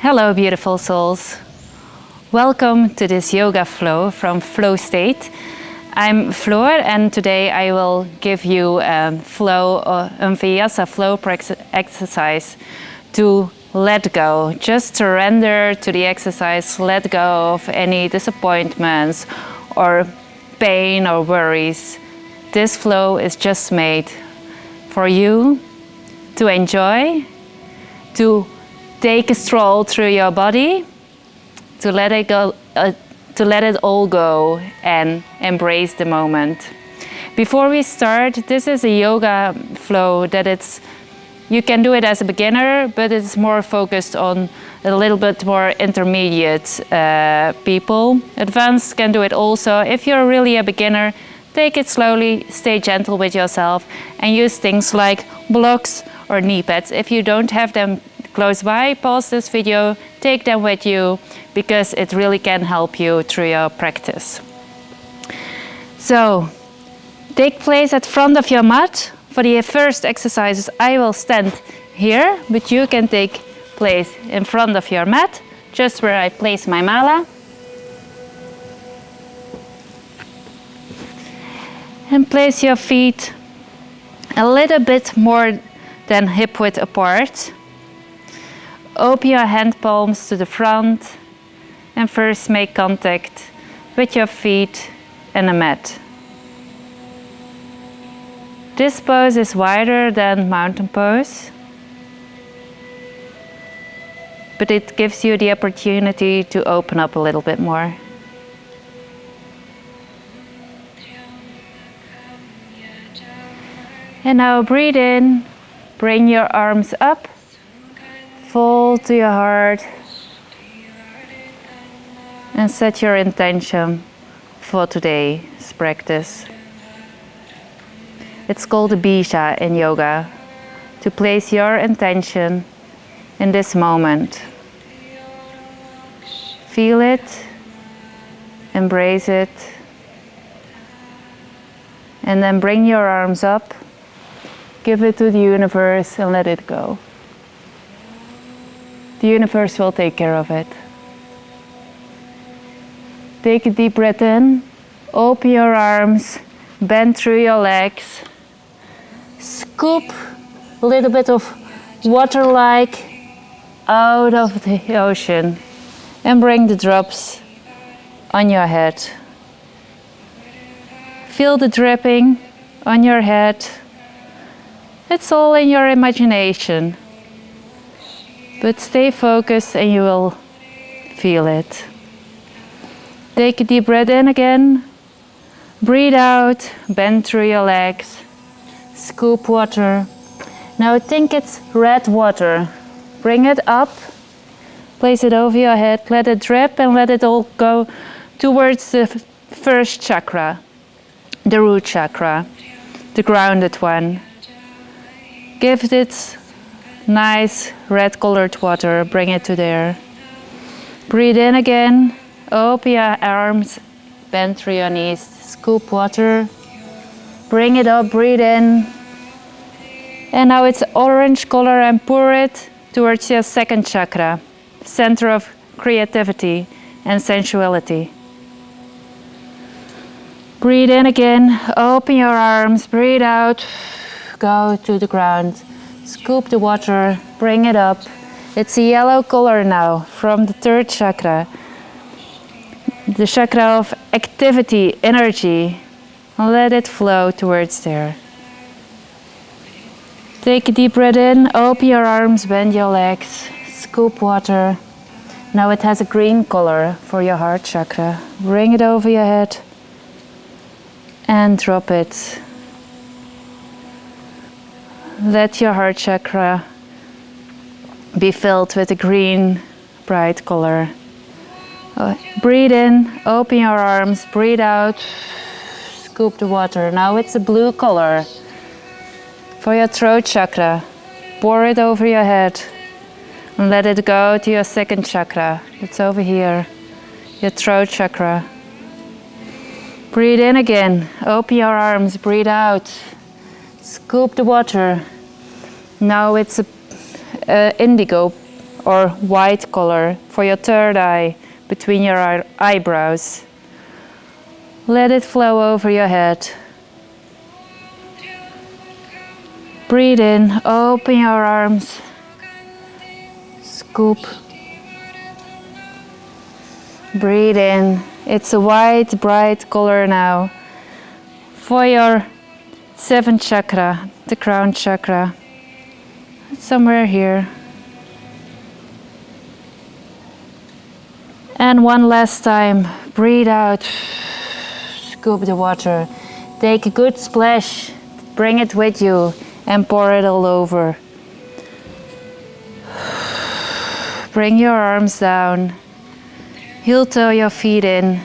Hello beautiful souls. Welcome to this yoga flow from Flowstate. I'm Floor and today I will give you a Vinyasa flow exercise to let go. Just surrender to the exercise, let go of any disappointments or pain or worries. This flow is just made for you to enjoy, to take a stroll through your body, to let it go, to let it all go and embrace the moment. Before we start, this is a yoga flow that you can do it as a beginner, but it's more focused on a little bit more intermediate people. Advanced can do it also. If you're really a beginner, take it slowly, stay gentle with yourself, and use things like blocks or knee pads. If you don't have them close by, pause this video, take them with you, because it really can help you through your practice. So, take place at front of your mat. For the first exercises, I will stand here, but you can take place in front of your mat, just where I place my mala. And place your feet a little bit more than hip width apart. Open your hand palms to the front and first make contact with your feet and the mat. This pose is wider than mountain pose, but it gives you the opportunity to open up a little bit more. And now breathe in, bring your arms up, fold to your heart, and set your intention for today's practice. It's called a bija in yoga, to place your intention in this moment. Feel it, embrace it, and then bring your arms up, give it to the universe and let it go. The universe will take care of it. Take a deep breath in, open your arms, bend through your legs, scoop a little bit of water-like out of the ocean and bring the drops on your head. Feel the dripping on your head. It's all in your imagination, but stay focused and you will feel it. Take a deep breath in again, breathe out, bend through your legs, scoop water. Now think it's red water. Bring it up, place it over your head, let it drip and let it all go towards the first chakra, the root chakra, the grounded one. Give it nice red colored water, bring it to there. Breathe in again, open your arms, bend through your knees, scoop water, bring it up, breathe in. And now it's orange color and pour it towards your second chakra, center of creativity and sensuality. Breathe in again, open your arms, breathe out, go to the ground. Scoop the water, bring it up. It's a yellow color now from the third chakra, the chakra of activity, energy. Let it flow towards there. Take a deep breath in, open your arms, bend your legs, scoop water. Now it has a green color for your heart chakra. Bring it over your head and drop it. Let your heart chakra be filled with a green, bright color. Breathe in, open your arms, breathe out, scoop the water. Now it's a blue color for your throat chakra. Pour it over your head and let it go to your second chakra. It's over here, your throat chakra. Breathe in again, open your arms, breathe out. Scoop the water. Now it's a indigo or white color for your third eye between your eyebrows. Let it flow over your head. Breathe in, open your arms, scoop. Breathe in. It's a white, bright color now for your 7th chakra, the crown chakra. Somewhere here. And one last time, breathe out, scoop the water. Take a good splash, bring it with you and pour it all over. Bring your arms down, heel toe your feet in.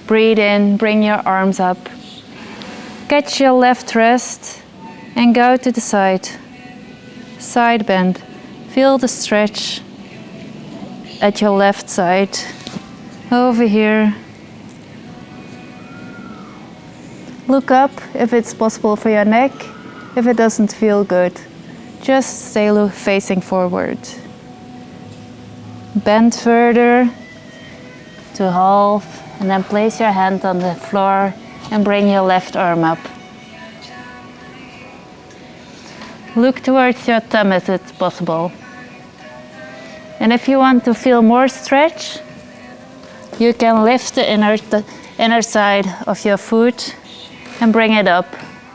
Breathe in, bring your arms up. Catch your left wrist and go to the side. Side bend, feel the stretch at your left side, over here. Look up if it's possible for your neck. If it doesn't feel good, just stay facing forward. Bend further to half and then place your hand on the floor and bring your left arm up. Look towards your thumb if it's possible. And if you want to feel more stretch, you can lift the inner side of your foot and bring it up.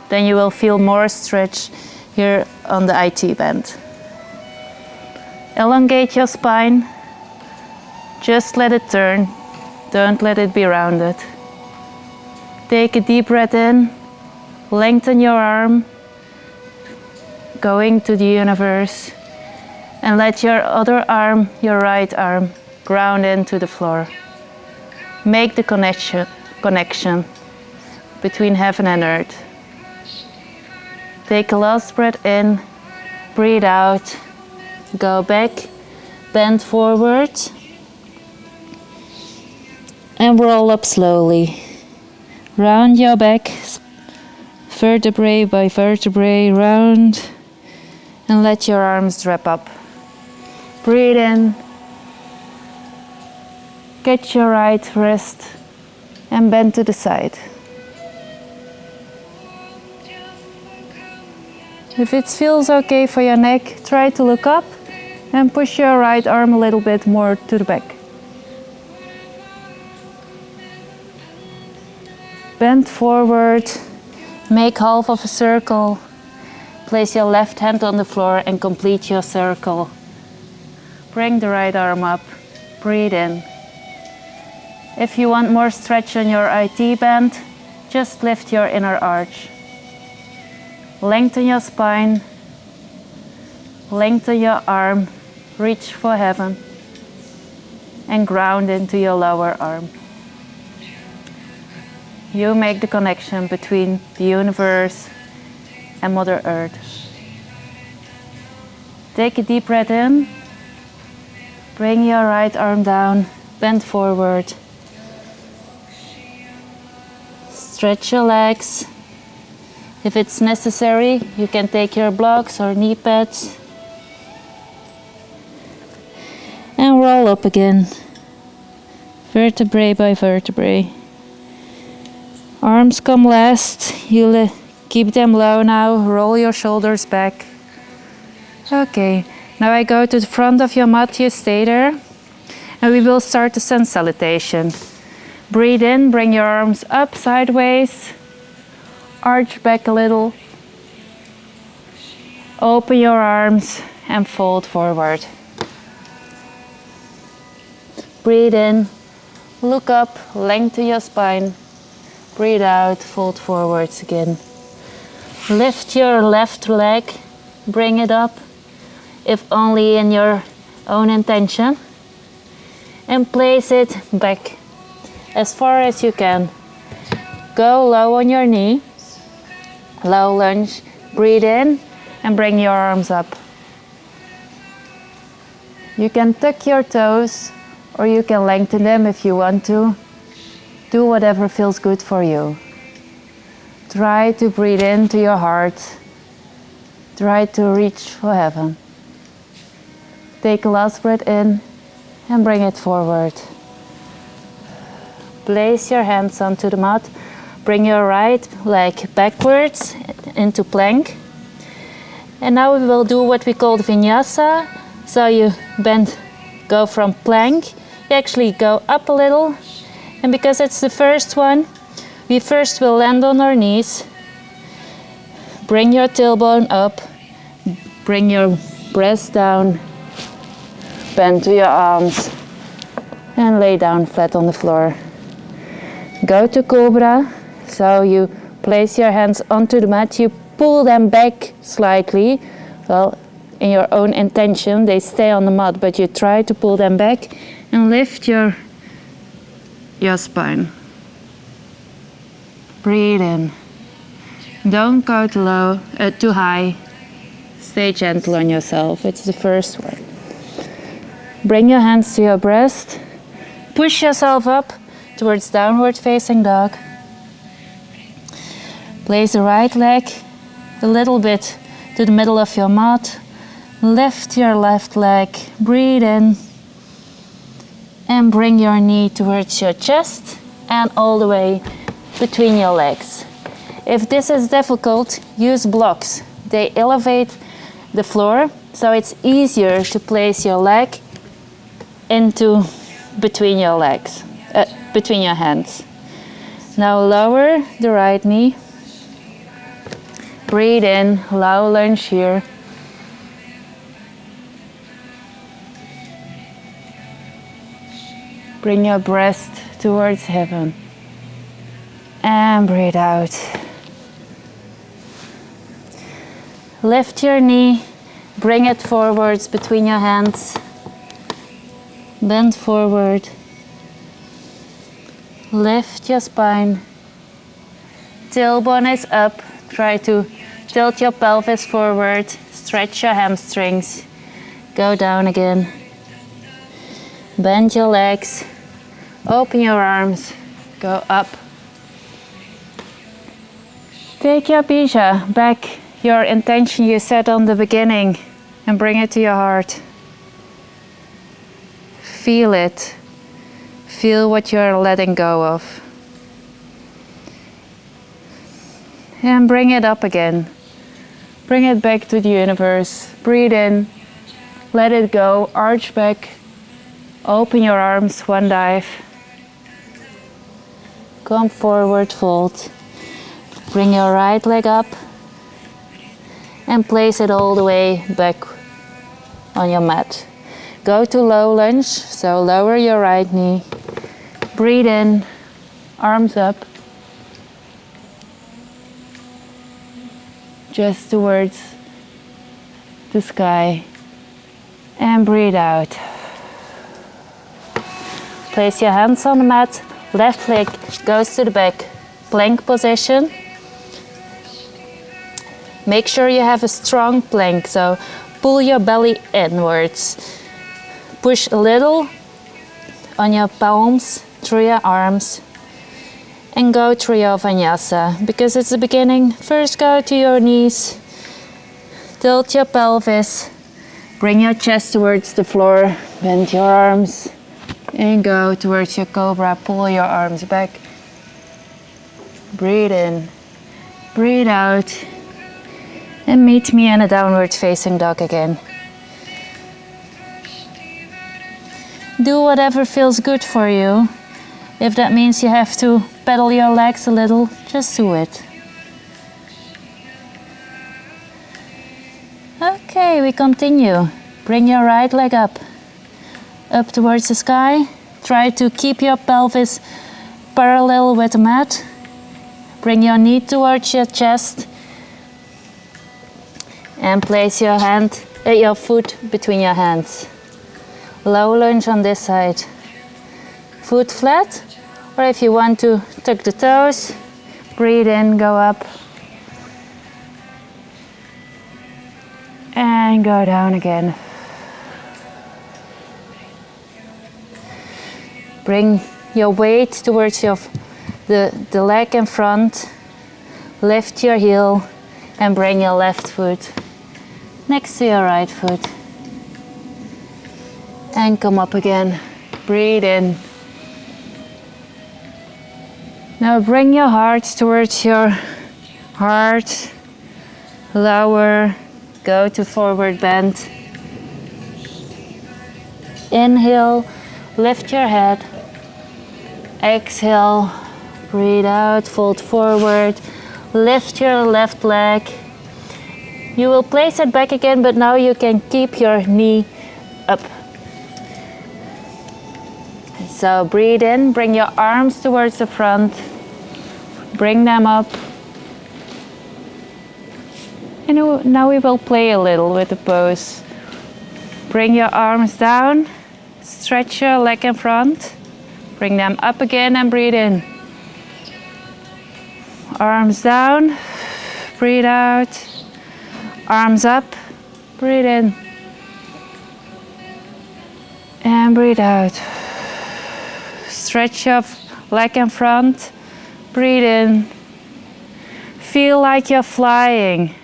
Then you will feel more stretch here on the IT band. Elongate your spine. Just let it turn. Don't let it be rounded. Take a deep breath in. Lengthen your arm, going to the universe. And let your other arm, your right arm, ground into the floor. Make the connection between heaven and earth. Take a last breath in, breathe out, go back, bend forward, and roll up slowly. Round your back, vertebrae by vertebrae, round, and let your arms drop up. Breathe in, catch your right wrist and bend to the side. If it feels okay for your neck, try to look up and push your right arm a little bit more to the back. Bend forward, make half of a circle. Place your left hand on the floor and complete your circle. Bring the right arm up, breathe in. If you want more stretch on your IT band, just lift your inner arch. Lengthen your spine, lengthen your arm, reach for heaven, and ground into your lower arm. You make the connection between the universe and Mother Earth. Take a deep breath in. Bring your right arm down, bend forward. Stretch your legs. If it's necessary, you can take your blocks or knee pads. And roll up again, vertebrae by vertebrae. Arms come last, you keep them low now, roll your shoulders back. Okay. Now I go to the front of your mat, you stay there, and we will start the sun salutation. Breathe in, bring your arms up sideways, arch back a little, open your arms and fold forward. Breathe in, look up, lengthen your spine, breathe out, fold forwards again. Lift your left leg, bring it up, if only in your own intention, and place it back as far as you can. Go low on your knee, low lunge, breathe in and bring your arms up. You can tuck your toes or you can lengthen them if you want to. Do whatever feels good for you. Try to breathe into your heart. Try to reach for heaven. Take a last breath in and bring it forward. Place your hands onto the mat. Bring your right leg backwards into plank. And now we will do what we call vinyasa. So you bend, go from plank, you actually go up a little. And because it's the first one, we first will land on our knees. Bring your tailbone up, bring your breast down, bend to your arms, and lay down flat on the floor. Go to Cobra. So you place your hands onto the mat, you pull them back slightly. Well, in your own intention, they stay on the mat, but you try to pull them back and lift your spine. Breathe in. Don't go too low, too high. Stay gentle on yourself. It's the first one. Bring your hands to your breast. Push yourself up towards downward facing dog. Place the right leg a little bit to the middle of your mat. Lift your left leg. Breathe in. And bring your knee towards your chest and all the way between your legs. If this is difficult, use blocks. They elevate the floor, so it's easier to place your leg into between your legs, between your hands. Now lower the right knee. Breathe in, low lunge here. Bring your breast towards heaven. And breathe out. Lift your knee, bring it forwards between your hands. Bend forward. Lift your spine. Tailbone is up. Try to tilt your pelvis forward. Stretch your hamstrings. Go down again. Bend your legs. Open your arms. Go up. Take your bija back, your intention you set on the beginning, and bring it to your heart. Feel it. Feel what you're letting go of. And bring it up again. Bring it back to the universe. Breathe in. Let it go. Arch back. Open your arms. One dive. Come forward, fold. Bring your right leg up and place it all the way back on your mat. Go to low lunge, so lower your right knee. Breathe in, arms up. Just towards the sky. And breathe out. Place your hands on the mat. Left leg goes to the back. Plank position. Make sure you have a strong plank, so pull your belly inwards. Push a little on your palms through your arms and go through your vinyasa. Because it's the beginning, first go to your knees, tilt your pelvis, bring your chest towards the floor, bend your arms and go towards your cobra. Pull your arms back. Breathe in, breathe out. And meet me in a downward facing dog again. Do whatever feels good for you. If that means you have to pedal your legs a little, just do it. Okay, we continue. Bring your right leg up towards the sky. Try to keep your pelvis parallel with the mat. Bring your knee towards your chest. And place your your foot between your hands. Low lunge on this side. Foot flat, or if you want to tuck the toes, breathe in, go up. And go down again. Bring your weight towards the leg in front. Lift your heel and bring your left foot next to your right foot. And come up again. Breathe in. Now bring your heart towards your heart. Lower. Go to forward bend. Inhale. Lift your head. Exhale. Breathe out. Fold forward. Lift your left leg. You will place it back again, but now you can keep your knee up. So breathe in, bring your arms towards the front, bring them up. And now we will play a little with the pose. Bring your arms down, stretch your leg in front, bring them up again and breathe in. Arms down, breathe out. Arms up, breathe in. And breathe out. Stretch your leg in front, breathe in. Feel like you're flying.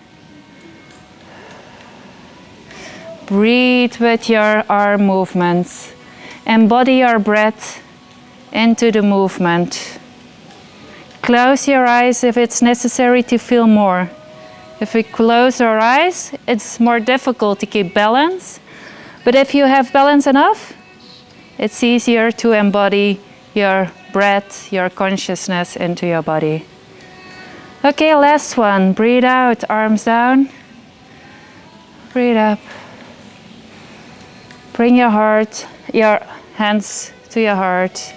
Breathe with your arm movements. Embody your breath into the movement. Close your eyes if it's necessary to feel more. If we close our eyes, it's more difficult to keep balance. But if you have balance enough, it's easier to embody your breath, your consciousness into your body. Okay, last one. Breathe out, arms down. Breathe up. Bring your heart, your hands to your heart,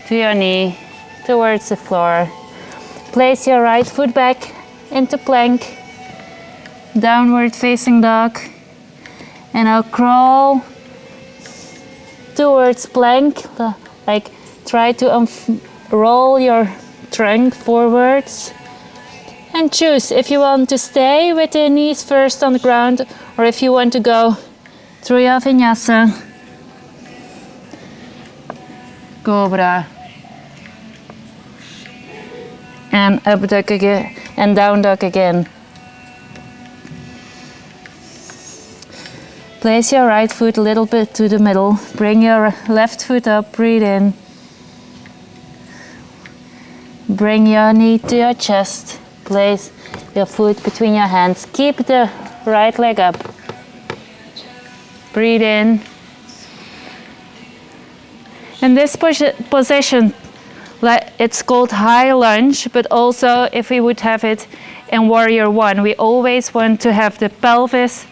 to your knee, towards the floor. Place your right foot back into plank, downward facing dog. And I'll crawl towards plank, like try to roll your trunk forwards. And choose if you want to stay with the knees first on the ground or if you want to go through your vinyasa. Cobra. And up dog again and down dog again. Place your right foot a little bit to the middle. Bring your left foot up, breathe in. Bring your knee to your chest. Place your foot between your hands. Keep the right leg up. Breathe in. In this position, it's called high lunge, but also if we would have it in Warrior One, we always want to have the pelvis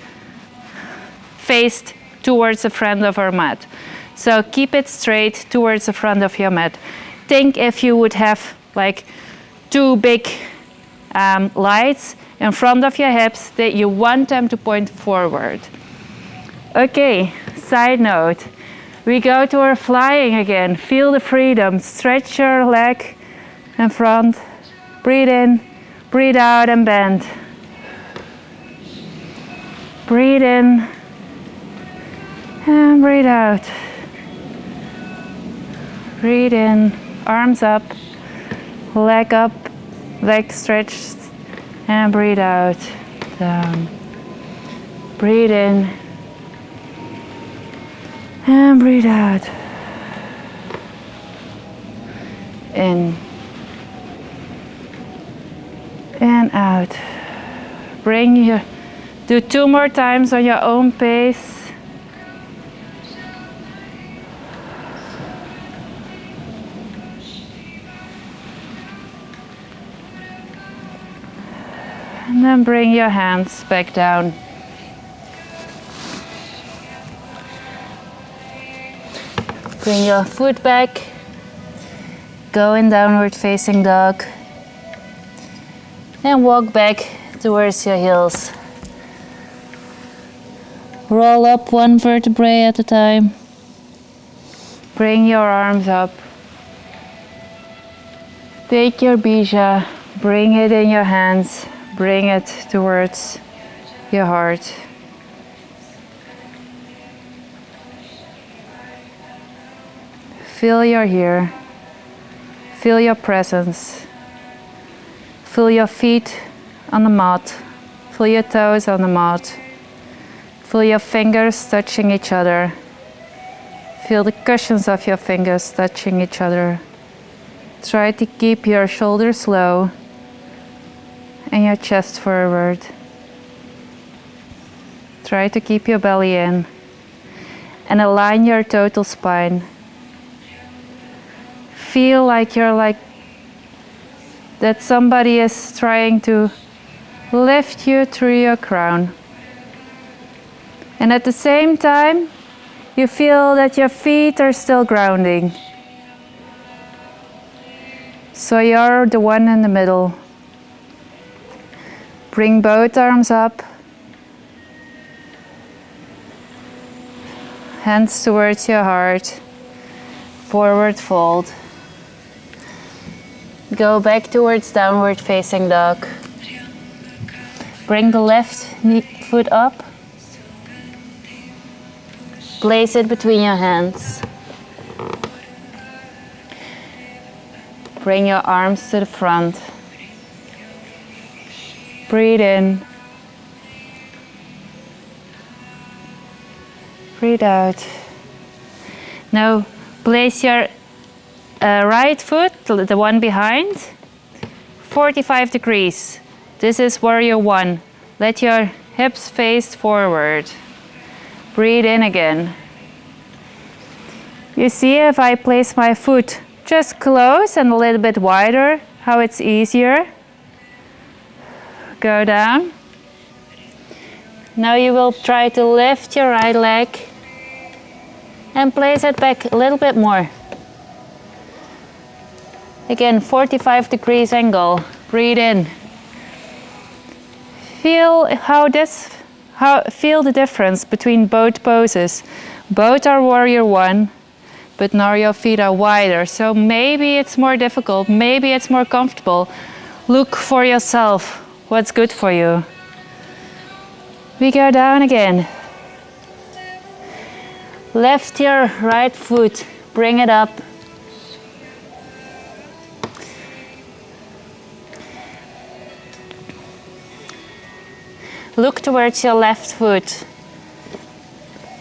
faced towards the front of our mat. So keep it straight towards the front of your mat. Think if you would have like two big lights in front of your hips that you want them to point forward. Okay, side note. We go to our flying again. Feel the freedom. Stretch your leg in front. Breathe in, breathe out and bend. Breathe in. And breathe out. Breathe in, arms up, leg stretched, and breathe out. Down. Breathe in, and breathe out. In, and out. Do 2 more times on your own pace. And then bring your hands back down. Bring your foot back. Go in downward facing dog. And walk back towards your heels. Roll up 1 vertebrae at a time. Bring your arms up. Take your bija, bring it in your hands. Bring it towards your heart. Feel you're here. Feel your presence. Feel your feet on the mat. Feel your toes on the mat. Feel your fingers touching each other. Feel the cushions of your fingers touching each other. Try to keep your shoulders low and your chest forward. Try to keep your belly in and align your total spine. Feel like that somebody is trying to lift you through your crown. And at the same time, you feel that your feet are still grounding. So you're the one in the middle. Bring both arms up. Hands towards your heart. Forward fold. Go back towards downward facing dog. Bring the left foot up. Place it between your hands. Bring your arms to the front. Breathe in. Breathe out. Now place your right foot, the one behind, 45 degrees. This is warrior one. Let your hips face forward. Breathe in again. You see if I place my foot just close and a little bit wider, how it's easier. Go down. Now you will try to lift your right leg and place it back a little bit more. Again, 45 degrees angle. Breathe in. Feel feel the difference between both poses. Both are warrior one, but now your feet are wider. So maybe it's more difficult, maybe it's more comfortable. Look for yourself what's good for you. We go down again. Lift your right foot, bring it up. Look towards your left foot.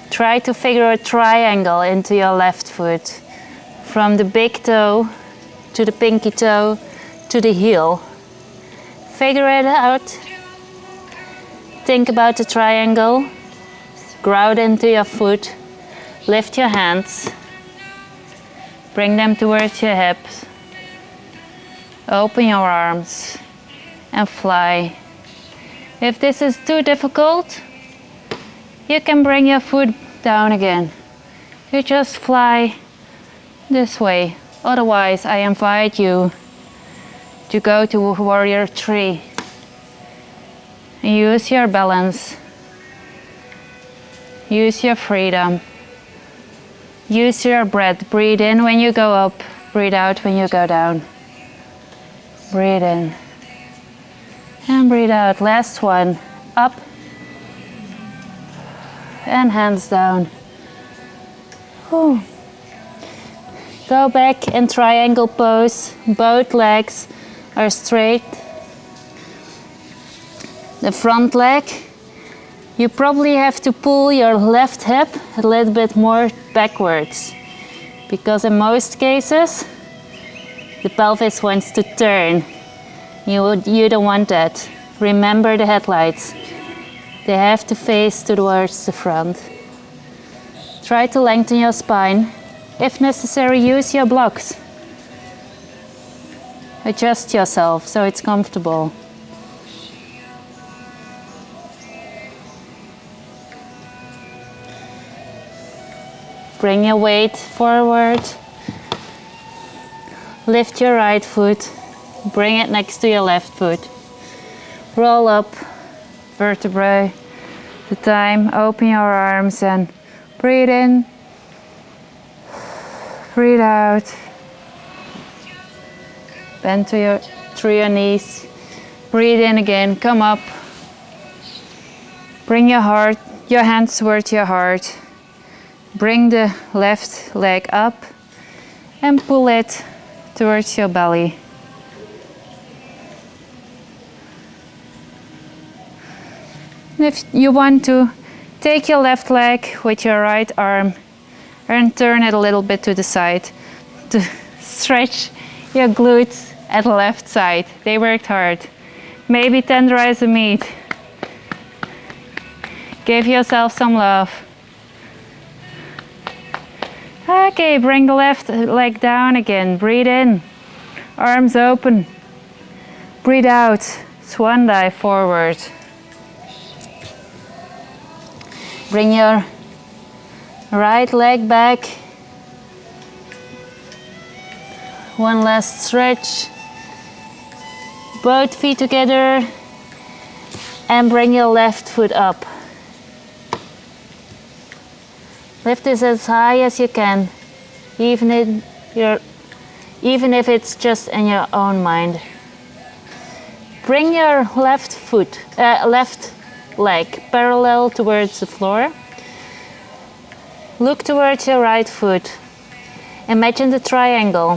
Try to figure a triangle into your left foot. From the big toe to the pinky toe to the heel. Figure it out. Think about the triangle. Ground into your foot. Lift your hands. Bring them towards your hips. Open your arms and fly. If this is too difficult, you can bring your foot down again. You just fly this way. Otherwise, I invite you to go to warrior three. And use your balance. Use your freedom. Use your breath. Breathe in when you go up. Breathe out when you go down. Breathe in. And breathe out. Last one. Up. And hands down. Whew. Go back in triangle pose. Both legs are straight. The front leg, you probably have to pull your left hip a little bit more backwards. Because in most cases, the pelvis wants to turn. You don't want that. Remember the headlights. They have to face towards the front. Try to lengthen your spine. If necessary, use your blocks. Adjust yourself so it's comfortable. Bring your weight forward. Lift your right foot. Bring it next to your left foot. Roll up, vertebrae at a time. Open your arms and breathe in. Breathe out. Bend through your knees. Breathe in again. Come up. Bring your hands towards your heart. Bring the left leg up and pull it towards your belly. If you want to, take your left leg with your right arm and turn it a little bit to the side to stretch your glutes at the left side. They worked hard. Maybe tenderize the meat. Give yourself some love. Okay, bring the left leg down again. Breathe in. Arms open. Breathe out. Swan dive forward. Bring your right leg back. One last stretch. Both feet together. And bring your left foot up. Lift this as high as you can, even if it's just in your own mind. Bring your left leg parallel towards the floor. Look towards your right foot. Imagine the triangle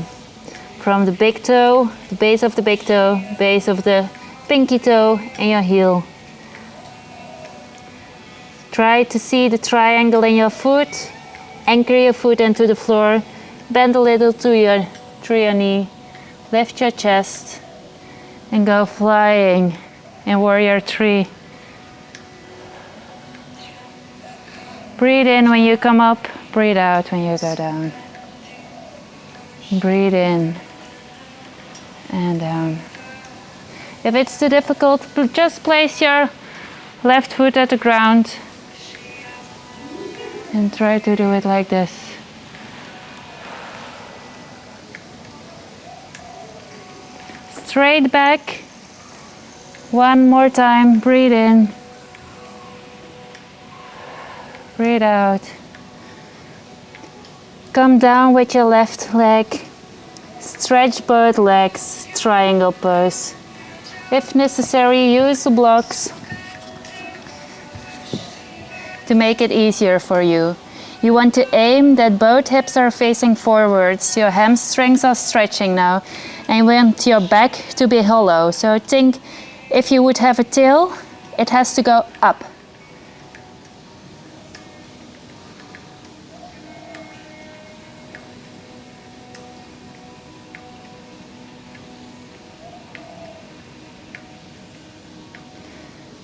from the big toe, the base of the big toe, base of the pinky toe, and your heel. Try to see the triangle in your foot. Anchor your foot into the floor. Bend a little through your knee. Lift your chest and go flying in warrior 3. Breathe in when you come up. Breathe out when you go down. Breathe in and down. If it's too difficult, just place your left foot at the ground. And try to do it like this. Straight back. One more time. Breathe in. Breathe out. Come down with your left leg. Stretch both legs. Triangle pose. If necessary, use the blocks to make it easier for you. You want to aim that both hips are facing forwards, your hamstrings are stretching now, and you want your back to be hollow. So think if you would have a tail, it has to go up.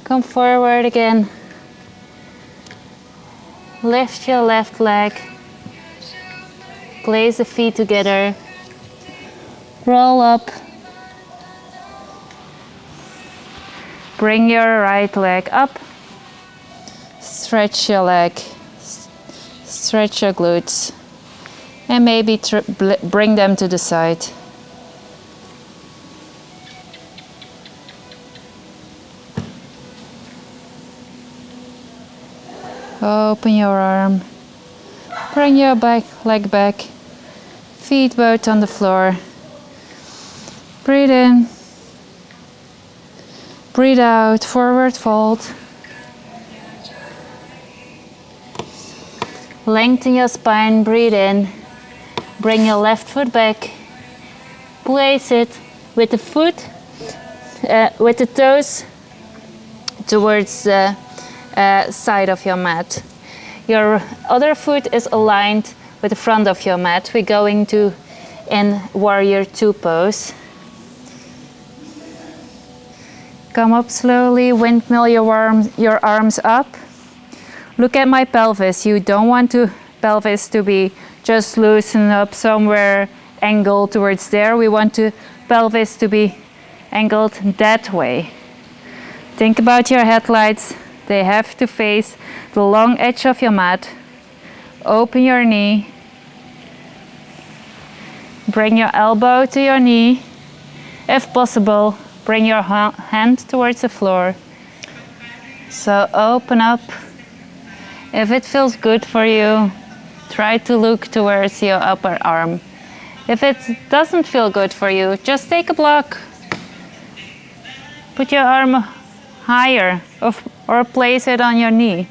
Come forward again. Lift your left leg. Place the feet together. Roll up. Bring your right leg up. Stretch your leg. Stretch your glutes. And maybe bring them to the side. Open your arm. Bring your leg back. Feet both on the floor. Breathe in. Breathe out. Forward fold. Lengthen your spine. Breathe in. Bring your left foot back. Place it with the foot, with the toes towards the side of your mat. Your other foot is aligned with the front of your mat. We're going to in warrior 2 pose. Come up slowly, windmill your arms up. Look at my pelvis. You don't want the pelvis to be just loosened up somewhere angled towards there. We want the pelvis to be angled that way. Think about your headlights. They have to face the long edge of your mat. Open your knee. Bring your elbow to your knee. If possible, bring your hand towards the floor. So open up. If it feels good for you, try to look towards your upper arm. If it doesn't feel good for you, just take a block. Put your arm higher or place it on your knee.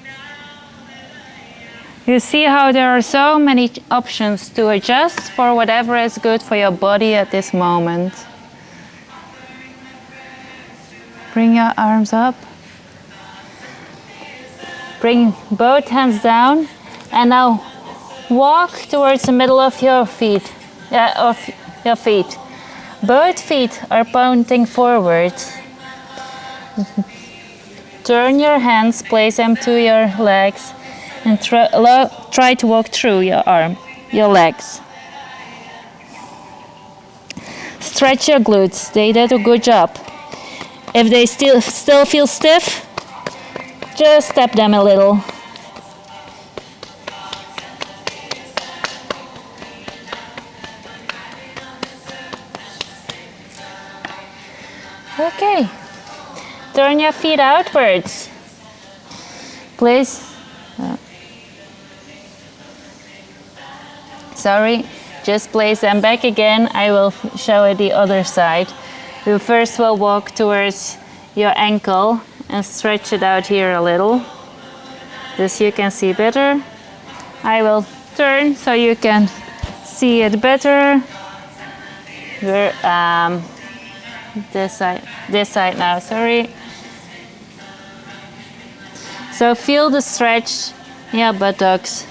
You see how there are so many options to adjust for whatever is good for your body at this moment. Bring your arms up. Bring both hands down and now Walk towards the middle of your feet. Both feet are pointing forward. Turn your hands, place them to your legs, and try to walk through your legs. Stretch your glutes. They did a good job. If they still feel stiff, just step them a little. Okay, turn your feet outwards. Please. Just place them back again. I will show it the other side. We first will walk towards your ankle and stretch it out here a little. This you can see better. I will turn so you can see it better. This side now, sorry. So feel the stretch in your buttocks.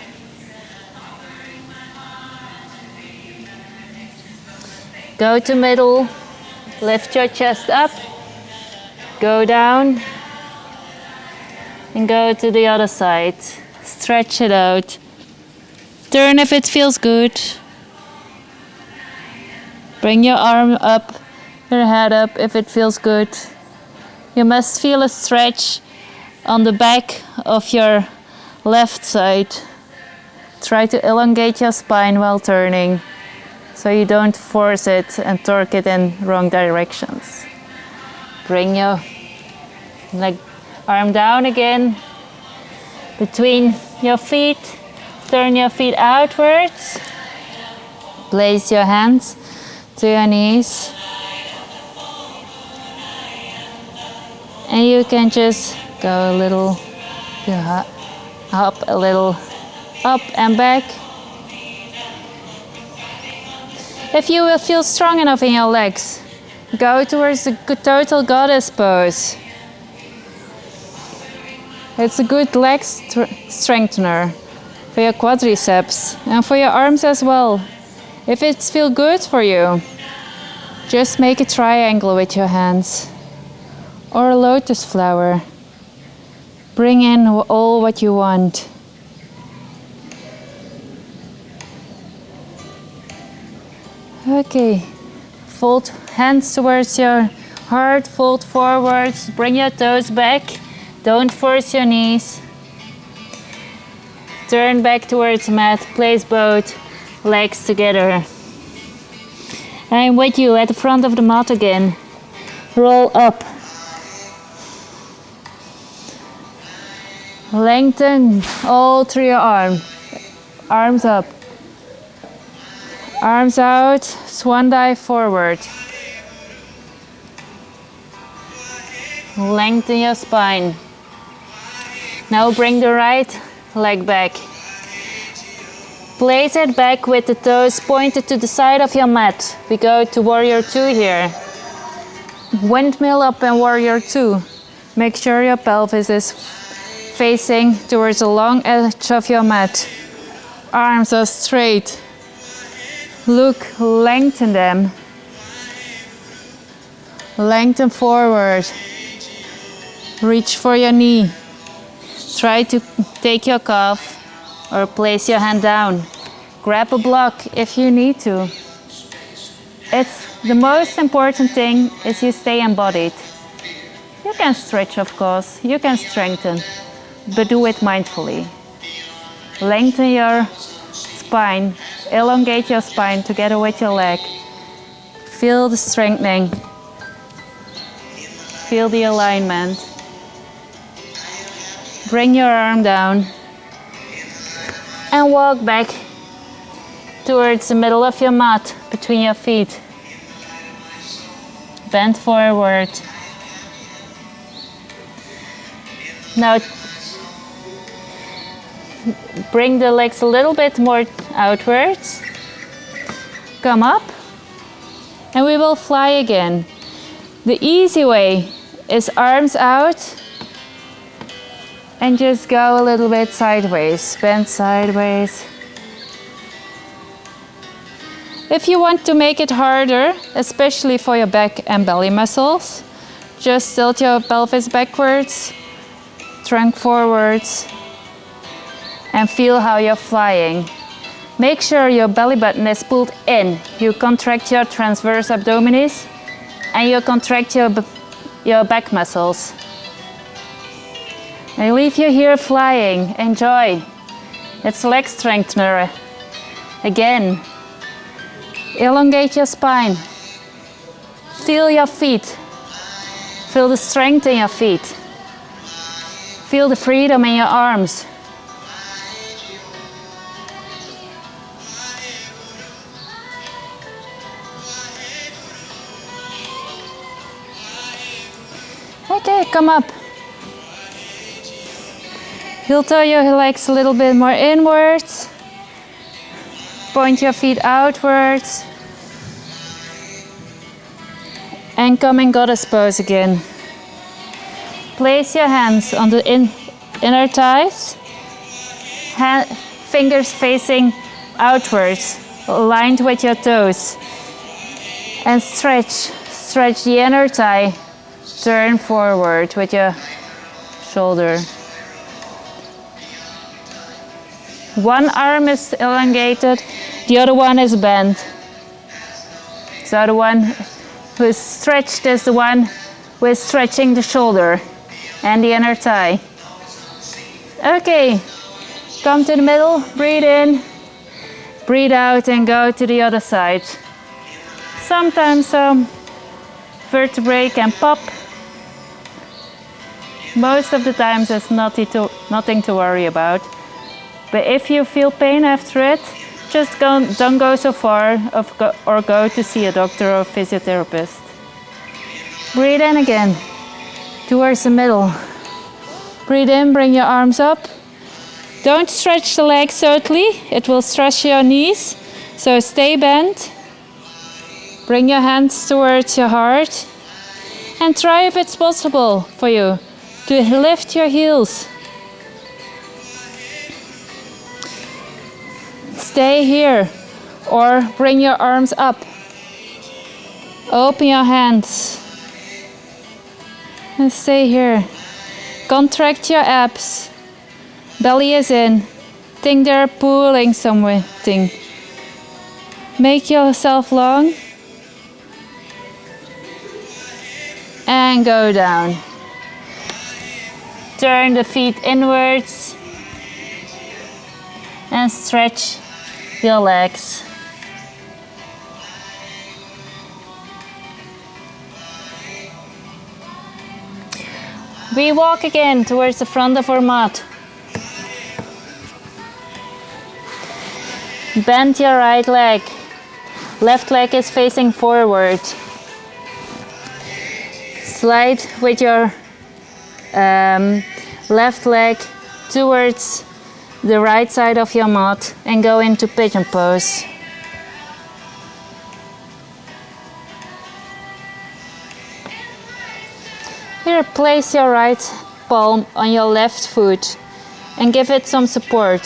Go to middle, lift your chest up, go down, and go to the other side. Stretch it out. Turn if it feels good. Bring your arm up, your head up if it feels good. You must feel a stretch on the back of your left side. Try to elongate your spine while turning, so you don't force it and torque it in wrong directions. Bring your arm down again between your feet. Turn your feet outwards. Place your hands to your knees. And you can just go a little up, a little up and back. If you will feel strong enough in your legs, go towards the total goddess pose. It's a good leg strengthener for your quadriceps and for your arms as well. If it feels good for you, just make a triangle with your hands or a lotus flower. Bring in all what you want. Okay, fold hands towards your heart, fold forwards, bring your toes back, don't force your knees. Turn back towards the mat, place both legs together. I'm with you at the front of the mat again. Roll up. Lengthen all through your arms up. Arms out, swan dive forward. Lengthen your spine. Now bring the right leg back. Place it back with the toes pointed to the side of your mat. We go to warrior 2 here. Windmill up in warrior 2. Make sure your pelvis is facing towards the long edge of your mat. Arms are straight. Look, lengthen them. Lengthen forward. Reach for your knee. Try to take your calf or place your hand down. Grab a block if you need to. The most important thing is you stay embodied. You can stretch, of course, you can strengthen, but do it mindfully. Lengthen your spine, elongate your spine together with your leg. Feel the strengthening. Feel the alignment. Bring your arm down and walk back towards the middle of your mat between your feet. Bend forward. Now bring the legs a little bit more outwards. Come up and we will fly again. The easy way is arms out and just go a little bit sideways. Bend sideways. If you want to make it harder, especially for your back and belly muscles, just tilt your pelvis backwards, trunk forwards, and feel how you're flying. Make sure your belly button is pulled in. You contract your transverse abdominis and you contract your back muscles. I leave you here flying. Enjoy. It's leg strengthener. Again. Elongate your spine. Feel your feet. Feel the strength in your feet. Feel the freedom in your arms. Okay, come up. Heel toe your legs a little bit more inwards. Point your feet outwards. And come in goddess pose again. Place your hands on the inner thighs. Fingers facing outwards, aligned with your toes. And stretch the inner thigh. Turn forward with your shoulder. One arm is elongated, the other one is bent. So the one who is stretched is the one who is stretching the shoulder and the inner thigh. Okay, come to the middle, breathe in, breathe out, and go to the other side. Sometimes vertebrae can pop. Most of the times there's nothing to worry about. But if you feel pain after it, just don't go so far or go to see a doctor or physiotherapist. Breathe in again, towards the middle. Breathe in, bring your arms up. Don't stretch the legs totally, it will stress your knees. So stay bent. Bring your hands towards your heart. And try if it's possible for you to lift your heels. Stay here or bring your arms up. Open your hands and stay here. Contract your abs. Belly is in. Think they're pulling something. Make yourself long and go down. Turn the feet inwards and stretch your legs. We walk again towards the front of our mat. Bend your right leg. Left leg is facing forward. Slide with your left leg towards the right side of your mat and go into pigeon pose. Here, place your right palm on your left foot and give it some support.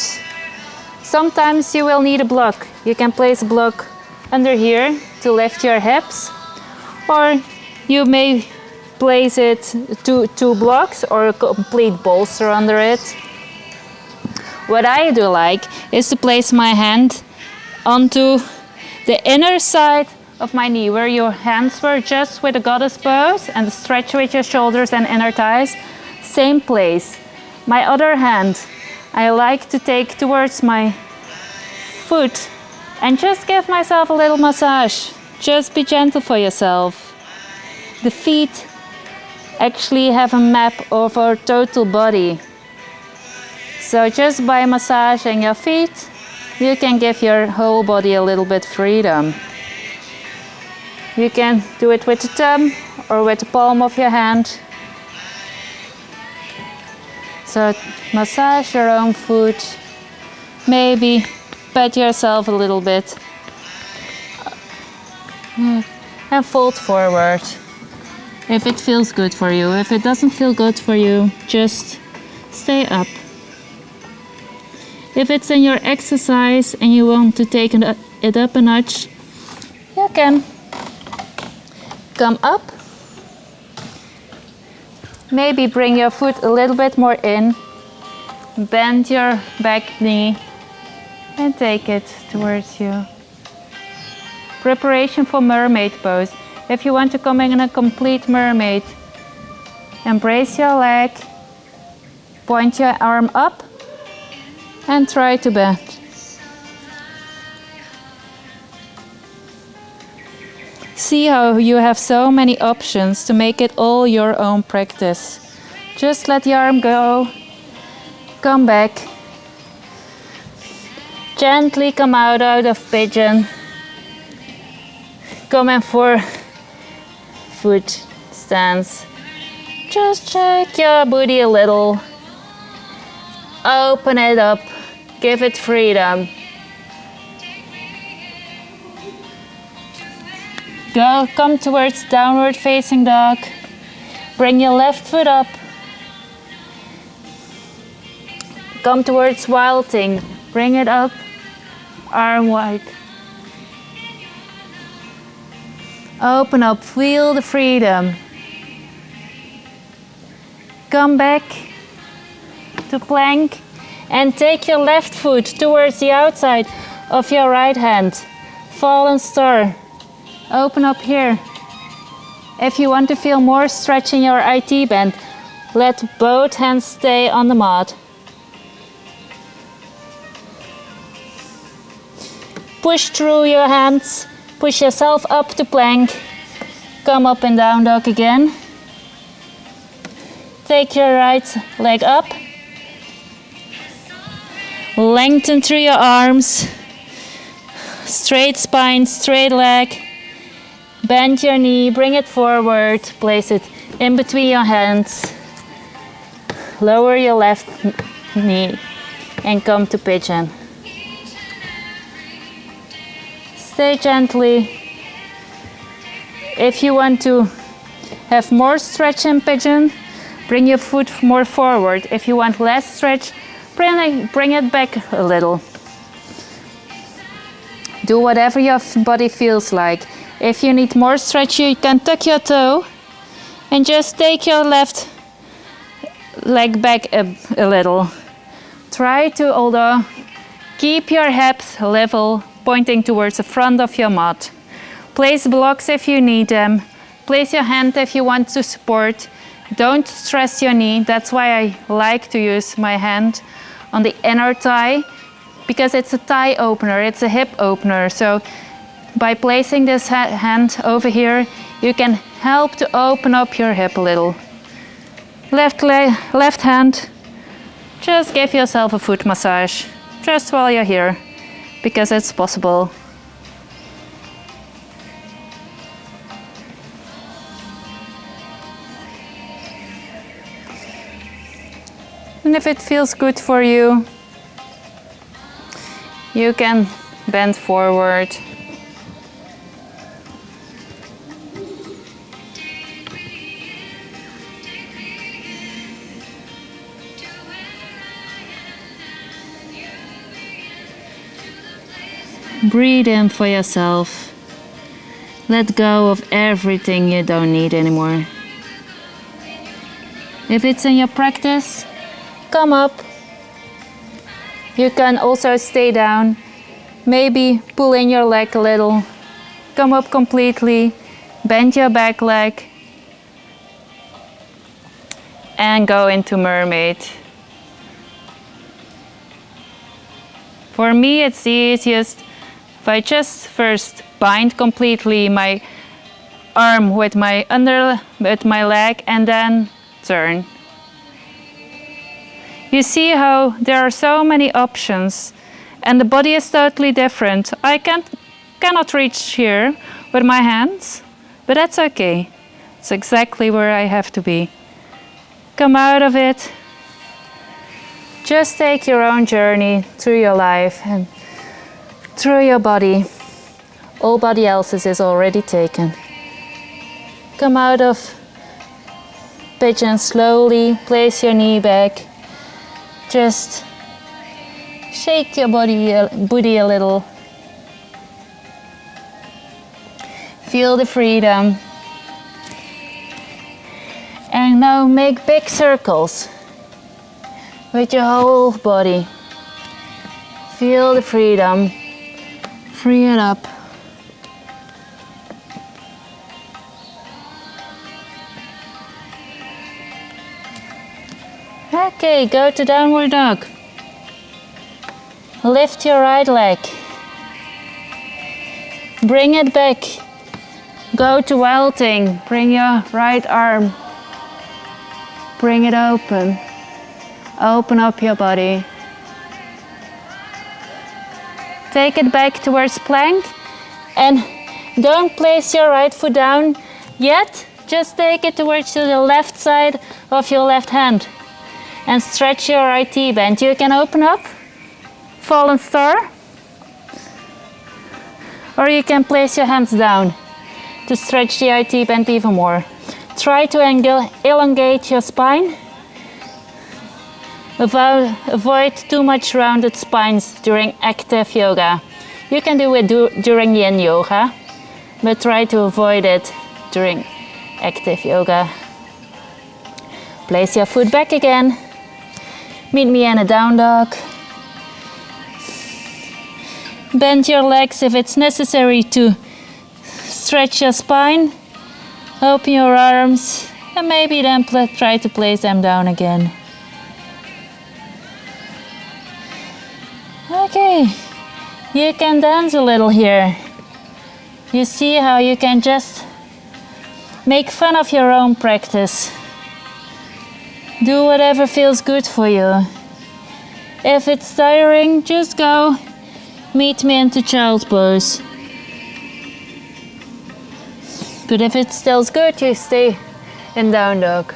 Sometimes you will need a block. You can place a block under here to lift your hips, or you may place it two blocks or a complete bolster under it. What I do like is to place my hand onto the inner side of my knee, where your hands were just with a goddess pose, and stretch with your shoulders and inner thighs. Same place. My other hand, I like to take towards my foot and just give myself a little massage. Just be gentle for yourself. The feet actually have a map of our total body. So just by massaging your feet, you can give your whole body a little bit freedom. You can do it with the thumb or with the palm of your hand. So massage your own foot. Maybe pat yourself a little bit. And fold forward. If it feels good for you. If it doesn't feel good for you, just stay up. If it's in your exercise and you want to take it up a notch, can come up. Maybe bring your foot a little bit more in. Bend your back knee and take it towards you. Preparation for mermaid pose. If you want to come in a complete mermaid, embrace your leg, point your arm up and try to bend. See how you have so many options to make it all your own practice. Just let the arm go, come back, gently come out of pigeon, come in for foot stance. Just shake your booty a little, open it up, give it freedom. Come towards downward facing dog. Bring your left foot up. Come towards wild thing. Bring it up, arm wide. Open up, feel the freedom. Come back to plank and take your left foot towards the outside of your right hand. Fallen star. Open up here. If you want to feel more stretch in your IT band, let both hands stay on the mat. Push through your hands, push yourself up to plank. Come up and down dog again. Take your right leg up. Lengthen through your arms. Straight spine, straight leg. Bend your knee, bring it forward, place it in between your hands. Lower your left knee and come to pigeon. Stay gently. If you want to have more stretch in pigeon, bring your foot more forward. If you want less stretch, bring it back a little. Do whatever your body feels like. If you need more stretch, you can tuck your toe and just take your left leg back a little. Try to, although, keep your hips level, pointing towards the front of your mat. Place blocks if you need them. Place your hand if you want to support. Don't stress your knee. That's why I like to use my hand on the inner thigh, because it's a thigh opener, it's a hip opener. So by placing this hand over here, you can help to open up your hip a little. Left leg, left hand, just give yourself a foot massage, just while you're here, because it's possible. And if it feels good for you, you can bend forward. Breathe in for yourself. Let go of everything you don't need anymore. If it's in your practice, come up. You can also stay down. Maybe pull in your leg a little. Come up completely. Bend your back leg. And go into mermaid. For me, it's the easiest if I just first bind completely my arm with my leg and then turn. You see how there are so many options and the body is totally different. I cannot reach here with my hands, but that's okay. It's exactly where I have to be. Come out of it. Just take your own journey through your life and through your body. All body else's is already taken. Come out of pigeon slowly, place your knee back. Just shake your booty a little. Feel the freedom. And now make big circles with your whole body. Feel the freedom. Free it up. Okay, go to downward dog. Lift your right leg. Bring it back. Go to welting. Bring your right arm. Bring it open. Open up your body. Take it back towards plank. And don't place your right foot down yet. Just take it towards the left side of your left hand. And stretch your IT band. You can open up, fallen star, or you can place your hands down to stretch the IT band even more. Try to elongate your spine. Avoid too much rounded spines during active yoga. You can do it during yin yoga, but try to avoid it during active yoga. Place your foot back again. Meet me in a down dog. Bend your legs if it's necessary to stretch your spine. Open your arms and maybe then try to place them down again. Okay, you can dance a little here. You see how you can just make fun of your own practice. Do whatever feels good for you. If it's tiring, just go. Meet me into child's pose. But if it feels good, you stay in down dog.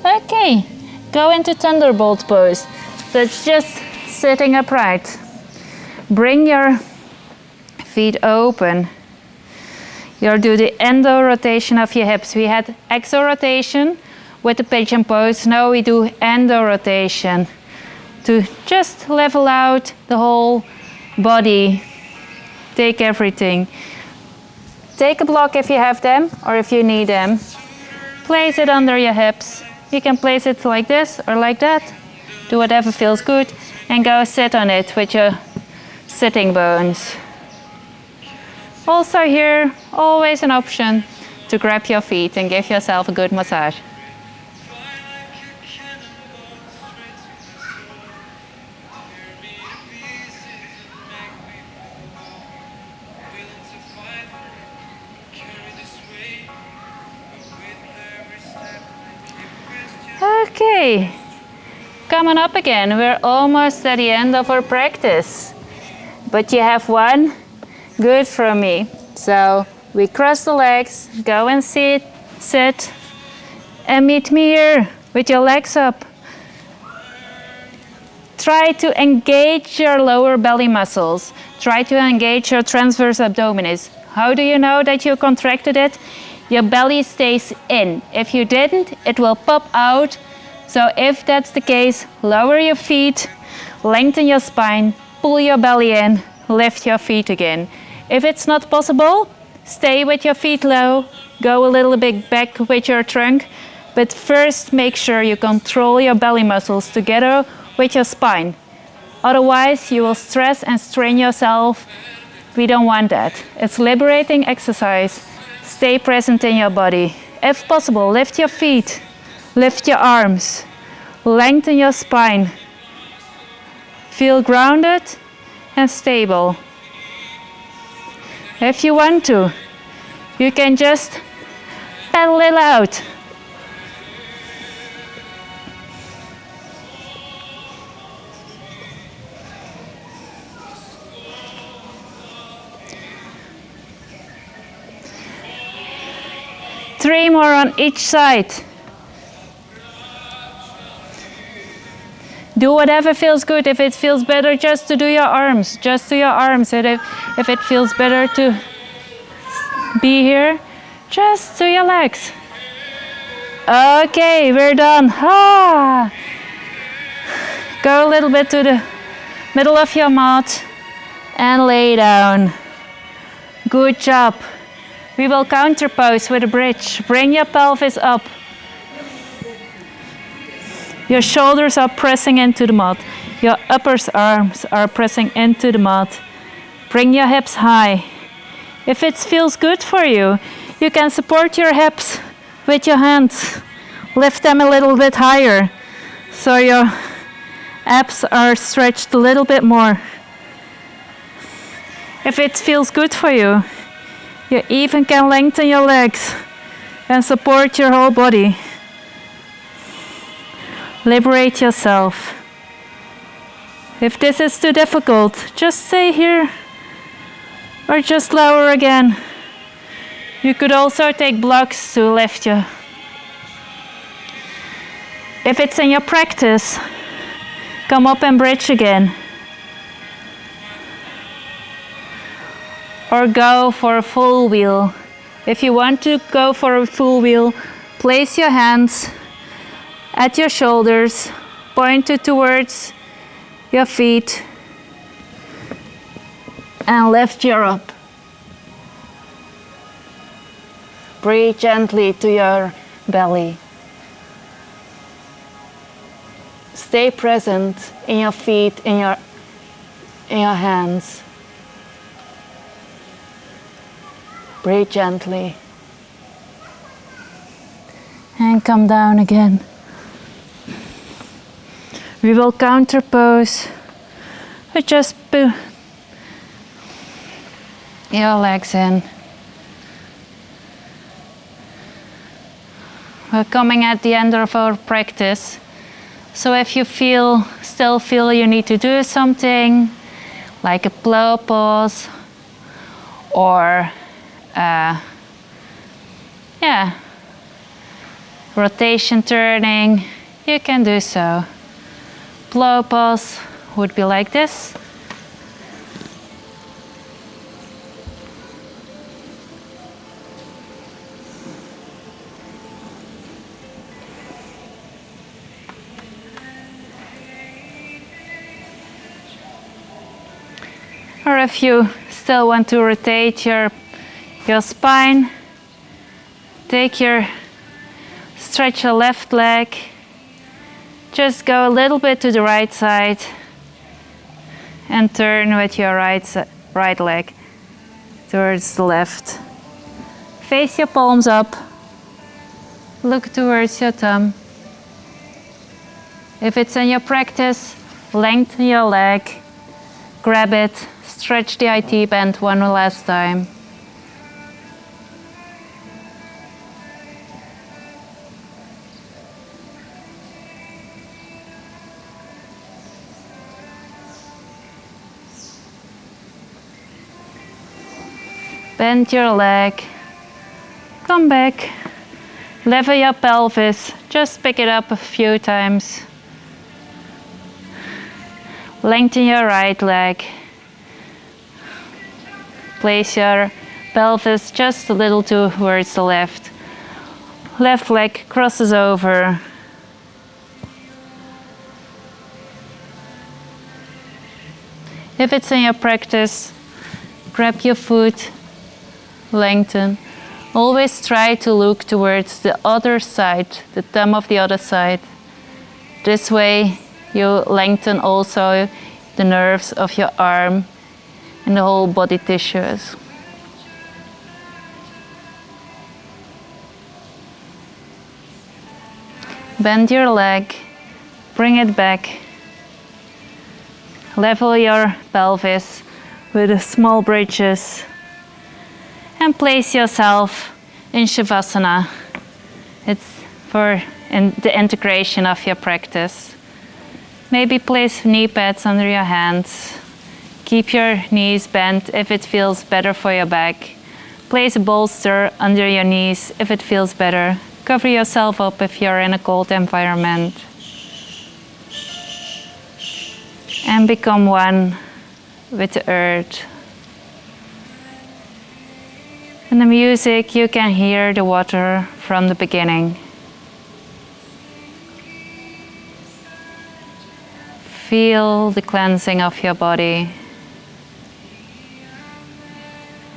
Okay, go into thunderbolt pose. That's just sitting upright. Bring your feet open. You'll do the endo rotation of your hips. We had exo rotation with the pigeon pose. Now we do endo rotation to just level out the whole body. Take everything. Take a block if you have them or if you need them. Place it under your hips. You can place it like this or like that. Do whatever feels good and go sit on it with your sitting bones. Also here, always an option to grab your feet and give yourself a good massage. Okay, coming up again. We're almost at the end of our practice, but you have one good from me. So we cross the legs, go and sit, and meet me here with your legs up. Try to engage your lower belly muscles. Try to engage your transverse abdominis. How do you know that you contracted it? Your belly stays in. If you didn't, it will pop out. So if that's the case, lower your feet, lengthen your spine, pull your belly in, lift your feet again. If it's not possible, stay with your feet low, go a little bit back with your trunk, but first make sure you control your belly muscles together with your spine. Otherwise, you will stress and strain yourself. We don't want that. It's liberating exercise. Stay present in your body. If possible, lift your feet, lift your arms, lengthen your spine. Feel grounded and stable. If you want to, you can just pedal it out. Three more on each side. Do whatever feels good. If it feels better just to do your arms, just do your arms. And if it feels better to be here, just do your legs. Okay, we're done. Ah. Go a little bit to the middle of your mat, and lay down. Good job. We will counter pose with a bridge. Bring your pelvis up. Your shoulders are pressing into the mat. Your upper arms are pressing into the mat. Bring your hips high. If it feels good for you, you can support your hips with your hands. Lift them a little bit higher so your abs are stretched a little bit more. If it feels good for you, you even can lengthen your legs and support your whole body. Liberate yourself. If this is too difficult, just stay here or just lower again. You could also take blocks to lift you. If it's in your practice, come up and bridge again. Or go for a full wheel. If you want to go for a full wheel, place your hands at your shoulders, pointed towards your feet, and lift you up. Breathe gently to your belly. Stay present in your feet, in your hands. Breathe gently. And come down again. We will counter pose. Just put your legs in. We're coming at the end of our practice. So if you still feel you need to do something, like a plow pause, or rotation turning, you can do so. Plow pause would be like this. Or if you still want to rotate your spine, stretch your left leg, just go a little bit to the right side and turn with your right leg towards the left. Face your palms up, look towards your thumb. If it's in your practice, lengthen your leg, grab it, stretch the IT band one last time. Bend your leg, come back, level your pelvis, just pick it up a few times. Lengthen your right leg. Place your pelvis just a little towards the left. Left leg crosses over. If it's in your practice, grab your foot, lengthen. Always try to look towards the other side, the thumb of the other side. This way you lengthen also the nerves of your arm and the whole body tissues. Bend your leg, bring it back. Level your pelvis with small bridges. And place yourself in Shavasana. It's for the integration of your practice. Maybe place knee pads under your hands. Keep your knees bent if it feels better for your back. Place a bolster under your knees if it feels better. Cover yourself up if you're in a cold environment. And become one with the earth. In the music, you can hear the water from the beginning. Feel the cleansing of your body.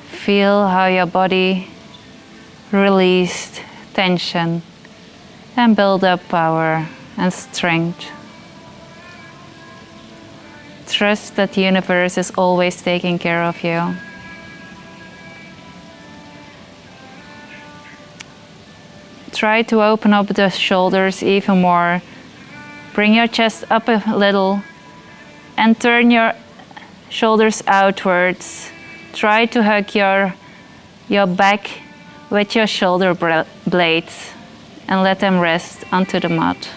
Feel how your body released tension and build up power and strength. Trust that the universe is always taking care of you. Try to open up the shoulders even more. Bring your chest up a little and turn your shoulders outwards. Try to hug your back with your shoulder blades and let them rest onto the mat.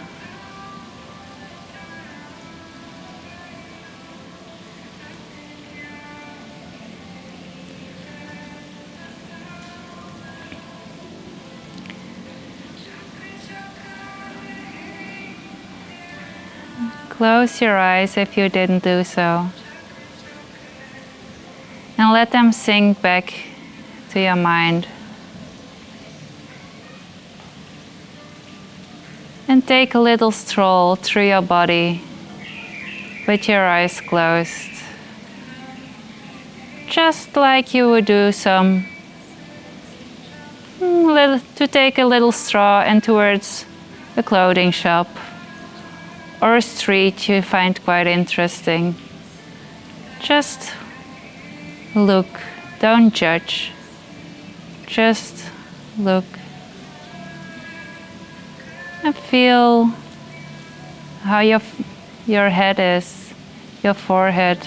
Close your eyes if you didn't do so. And let them sink back to your mind. And take a little stroll through your body with your eyes closed. Just like you would do to take a little stroll and towards a clothing shop or a street you find quite interesting. Just look, don't judge. Just look. And feel how your head is, your forehead.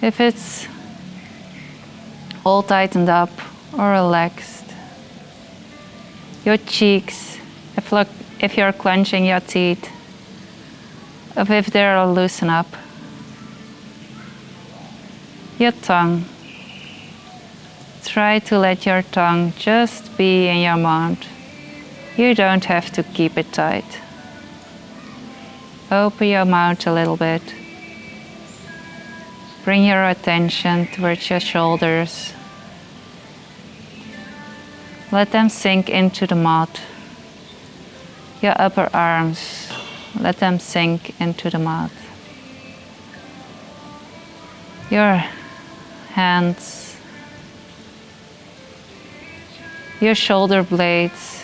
If it's all tightened up or relaxed. Your cheeks, if you're clenching your teeth, if they're loosened up. Your tongue. Try to let your tongue just be in your mouth. You don't have to keep it tight. Open your mouth a little bit. Bring your attention towards your shoulders. Let them sink into the mat. Your upper arms, let them sink into the mat. Your hands, your shoulder blades,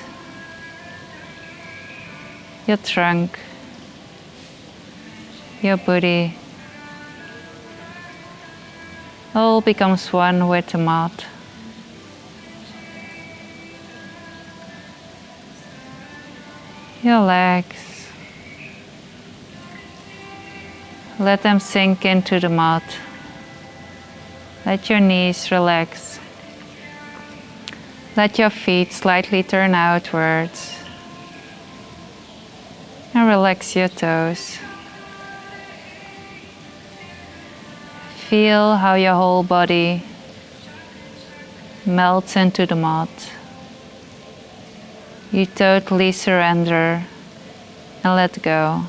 your trunk, your body, all becomes one with the mat. Your legs, let them sink into the mat. Let your knees relax. Let your feet slightly turn outwards. And relax your toes. Feel how your whole body melts into the mat. You totally surrender and let go.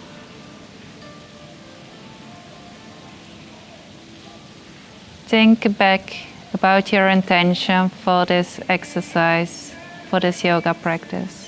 Think back about your intention for this exercise, for this yoga practice.